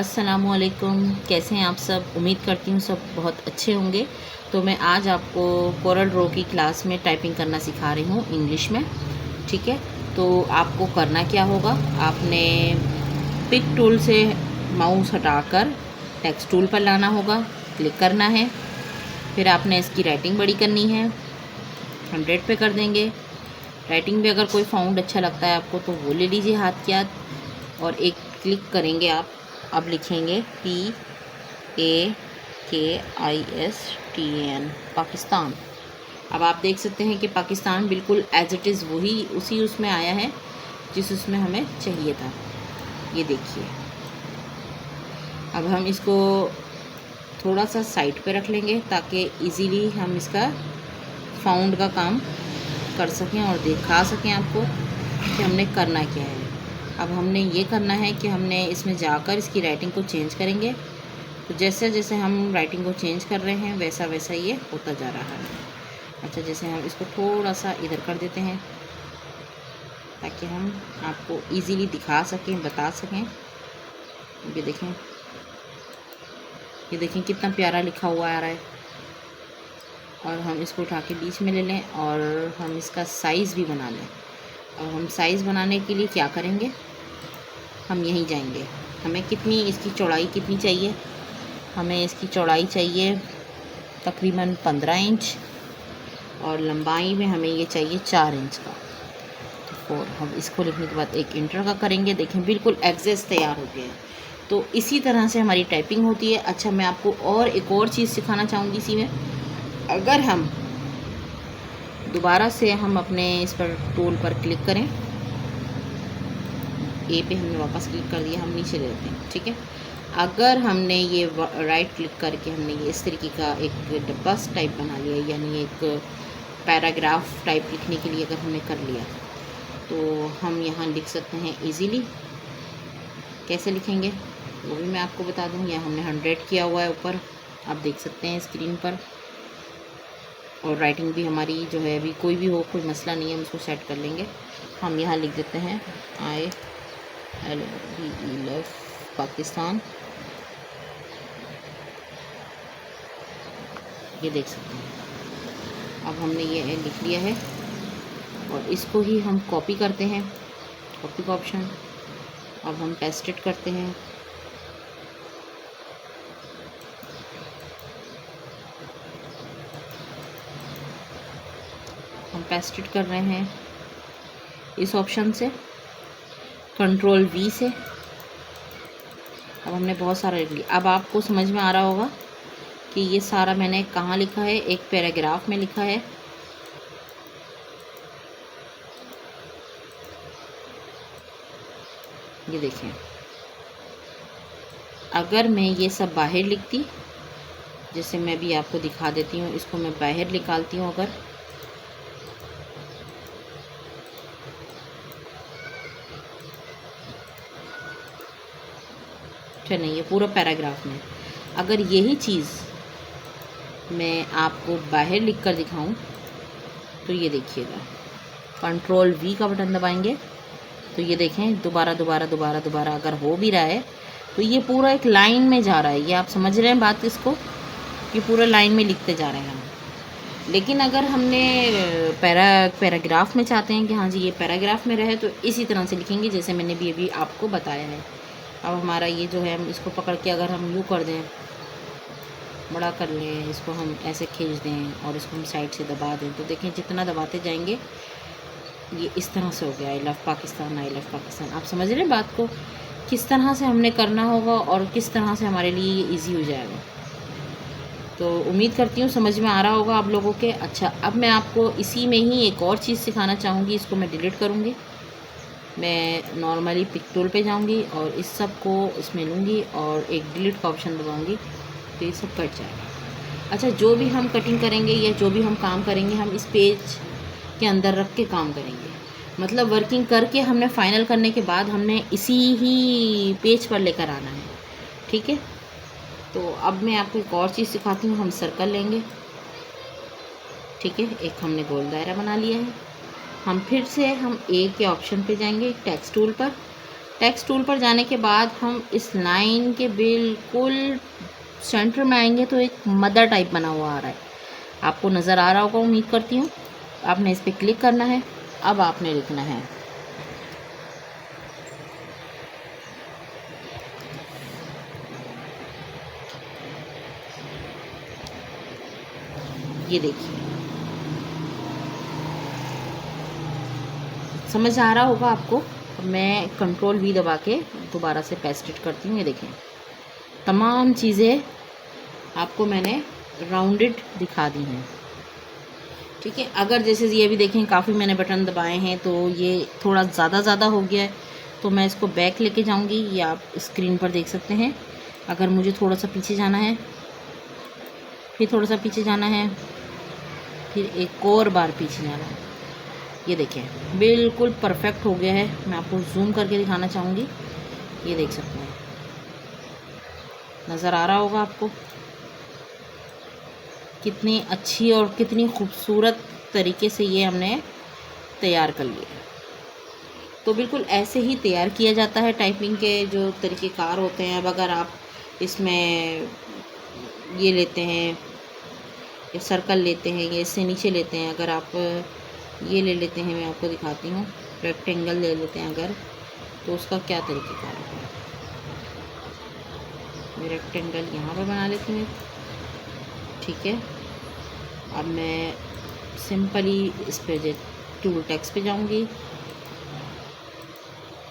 अस्सलामुअलैकुम, कैसे हैं आप सब। उम्मीद करती हूँ सब बहुत अच्छे होंगे। तो मैं आज आपको कोरल ड्रॉ की क्लास में टाइपिंग करना सिखा रही हूँ इंग्लिश में। ठीक है, तो आपको करना क्या होगा, आपने पिक टूल से माउस हटाकर टेक्स्ट टूल पर लाना होगा, क्लिक करना है। फिर आपने इसकी राइटिंग बड़ी करनी है, 100 पे कर देंगे। राइटिंग भी अगर कोई फाउंड अच्छा लगता है आपको तो वो ले लीजिए हाथ के हाथ, और एक क्लिक करेंगे आप। अब लिखेंगे PAKISTAN, पाकिस्तान। अब आप देख सकते हैं कि पाकिस्तान बिल्कुल एज इट इज़ वही उसी उसमें आया है जिस उसमें हमें चाहिए था। ये देखिए, अब हम इसको थोड़ा सा साइड पे रख लेंगे ताकि इजीली हम इसका फाउंड का काम कर सकें और दिखा सकें आपको कि हमने करना क्या है। अब हमने ये करना है कि हमने इसमें जाकर इसकी राइटिंग को चेंज करेंगे। तो जैसे जैसे हम राइटिंग को चेंज कर रहे हैं वैसा वैसा ये होता जा रहा है। अच्छा, जैसे हम इसको थोड़ा सा इधर कर देते हैं ताकि हम आपको इजीली दिखा सकें, बता सकें। ये देखें कितना प्यारा लिखा हुआ आ रहा है। और हम इसको उठा के बीच में ले लें और हम इसका साइज़ भी बना लें। और हम साइज़ बनाने के लिए क्या करेंगे, हम यहीं जाएंगे। हमें कितनी इसकी चौड़ाई कितनी चाहिए, हमें इसकी चौड़ाई चाहिए तकरीबन 15 इंच, और लंबाई में हमें ये चाहिए 4 इंच का। तो हम इसको लिखने के बाद एक इंटर का करेंगे। देखें बिल्कुल एग्जैक्ट तैयार हो गया है। तो इसी तरह से हमारी टाइपिंग होती है। अच्छा, मैं आपको और एक और चीज़ सिखाना चाहूँगी इसी में। अगर हम दोबारा से हम अपने इस पर टूल पर क्लिक करें, ए पे हमने वापस क्लिक कर दिया, हम नीचे ले लेते हैं। ठीक है, अगर हमने ये राइट क्लिक करके हमने ये इस तरीके का एक डब्बा टाइप बना लिया, यानी एक पैराग्राफ टाइप लिखने के लिए अगर हमने कर लिया, तो हम यहाँ लिख सकते हैं इजीली। कैसे लिखेंगे वो भी मैं आपको बता दूँ। यहाँ हमने 100 किया हुआ है ऊपर, आप देख सकते हैं स्क्रीन पर। और राइटिंग भी हमारी जो है अभी कोई भी हो, कोई मसला नहीं है, हम इसको सेट कर लेंगे। हम यहाँ लिख देते हैं I love पाकिस्तान। ये देख सकते हैं, अब हमने ये लिख लिया है। और इसको ही हम कॉपी करते हैं, कॉपी का ऑप्शन। अब हम पेस्ट इट करते हैं। हम पेस्ट इट कर रहे हैं इस ऑप्शन से, कंट्रोल V से। अब हमने बहुत सारा लिख लिया। अब आपको समझ में आ रहा होगा कि ये सारा मैंने कहाँ लिखा है, एक पैराग्राफ में लिखा है। ये देखें, अगर मैं ये सब बाहर लिखती, जैसे मैं भी आपको दिखा देती हूँ, इसको मैं बाहर निकालती हूँ। अगर नहीं, ये पूरा पैराग्राफ में अगर यही चीज़ मैं आपको बाहर लिख कर दिखाऊं, तो ये देखिएगा, कंट्रोल V का बटन दबाएंगे तो ये देखें दोबारा दोबारा दोबारा दोबारा अगर हो भी रहा है तो ये पूरा एक लाइन में जा रहा है। ये आप समझ रहे हैं बात इसको, ये पूरा लाइन में लिखते जा रहे हैं हम। लेकिन अगर हमने पैराग्राफ में चाहते हैं कि हाँ जी ये पैराग्राफ में रहे, तो इसी तरह से लिखेंगे जैसे मैंने भी अभी आपको बताया है। अब हमारा ये जो है, हम इसको पकड़ के अगर हम यूँ कर दें, बड़ा कर लें, इसको हम ऐसे खींच दें और इसको हम साइड से दबा दें, तो देखें जितना दबाते जाएंगे ये इस तरह से हो गया, I love Pakistan, I love Pakistan. आप समझ रहे हैं बात को, किस तरह से हमने करना होगा और किस तरह से हमारे लिए ये ईजी हो जाएगा। तो उम्मीद करती हूँ समझ में आ रहा होगा आप लोगों के। अच्छा, अब मैं आपको इसी में ही एक और चीज़ सिखाना चाहूँगी। इसको मैं डिलीट करूँगी, मैं नॉर्मली पिक टूल पे जाऊंगी और इस सब को इसमें लूँगी और एक डिलीट का ऑप्शन दबाऊंगी, तो ये सब कट जाएगा। अच्छा, जो भी हम कटिंग करेंगे या जो भी हम काम करेंगे, हम इस पेज के अंदर रख के काम करेंगे। मतलब वर्किंग करके हमने फाइनल करने के बाद हमने इसी ही पेज पर लेकर आना है। ठीक है, तो अब मैं आपको एक और चीज़ सिखाती हूँ। हम सर्कल लेंगे, ठीक है, एक हमने गोल दायरा बना लिया है। हम फिर से हम ए के ऑप्शन पे जाएंगे टेक्स्ट टूल पर, टेक्स्ट टूल पर जाने के बाद हम इस लाइन के बिल्कुल सेंटर में आएंगे तो एक मदर टाइप बना हुआ आ रहा है, आपको नज़र आ रहा होगा उम्मीद करती हूँ। आपने इस पर क्लिक करना है। अब आपने लिखना है ये देखिए, समझ आ रहा होगा आपको। मैं कंट्रोल वी दबा के दोबारा से पेस्ट इट करती हूँ। ये देखें तमाम चीज़ें आपको मैंने राउंडेड दिखा दी हैं, ठीक है। अगर जैसे ये भी देखें काफ़ी मैंने बटन दबाए हैं तो ये थोड़ा ज़्यादा हो गया है, तो मैं इसको बैक लेके जाऊंगी। ये आप स्क्रीन पर देख सकते हैं। अगर मुझे थोड़ा सा पीछे जाना है, फिर थोड़ा सा पीछे जाना है, फिर एक और बार पीछे जाना है। ये देखें बिल्कुल परफेक्ट हो गया है। मैं आपको जूम करके दिखाना चाहूँगी। ये देख सकते हैं, नज़र आ रहा होगा आपको कितनी अच्छी और कितनी खूबसूरत तरीके से ये हमने तैयार कर लिया। तो बिल्कुल ऐसे ही तैयार किया जाता है टाइपिंग के जो तरीक़ेकार होते हैं। अब अगर आप इसमें ये लेते हैं, ये सर्कल लेते हैं, ये इससे नीचे लेते हैं, अगर आप ये ले लेते हैं, मैं आपको दिखाती हूँ, रेक्टेंगल ले लेते हैं अगर, तो उसका क्या तरीक़ेकार होता है। मैं रेक्टेंगल यहाँ पर बना लेती हूँ, ठीक है। अब मैं सिंपली इस पर टूल टेक्स्ट पे जाऊँगी।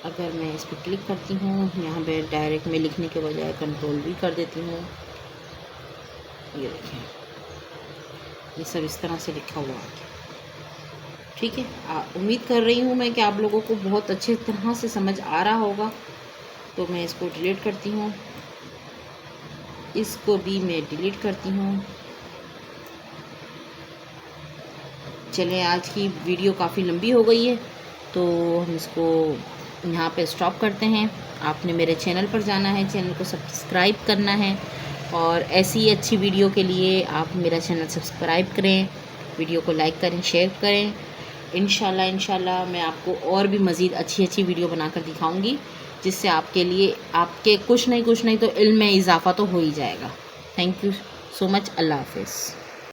अगर मैं इस पर क्लिक करती हूँ, यहाँ पे डायरेक्ट में लिखने के बजाय कंट्रोल भी कर देती हूँ। ये देखें ये सब इस तरह से लिखा हुआ है, ठीक है। उम्मीद कर रही हूँ मैं कि आप लोगों को बहुत अच्छे तरह से समझ आ रहा होगा। तो मैं इसको डिलीट करती हूँ, इसको भी मैं डिलीट करती हूँ। चलें, आज की वीडियो काफ़ी लंबी हो गई है तो हम इसको यहाँ पे स्टॉप करते हैं। आपने मेरे चैनल पर जाना है, चैनल को सब्सक्राइब करना है और ऐसी अच्छी वीडियो के लिए आप मेरा चैनल सब्सक्राइब करें, वीडियो को लाइक करें, शेयर करें। इंशाल्लाह मैं आपको और भी मज़ीद अच्छी वीडियो बनाकर दिखाऊंगी, जिससे आपके लिए आपके कुछ नहीं तो इल्म में इजाफ़ा तो हो ही जाएगा। Thank you so much. अल्लाह हाफ़िज़।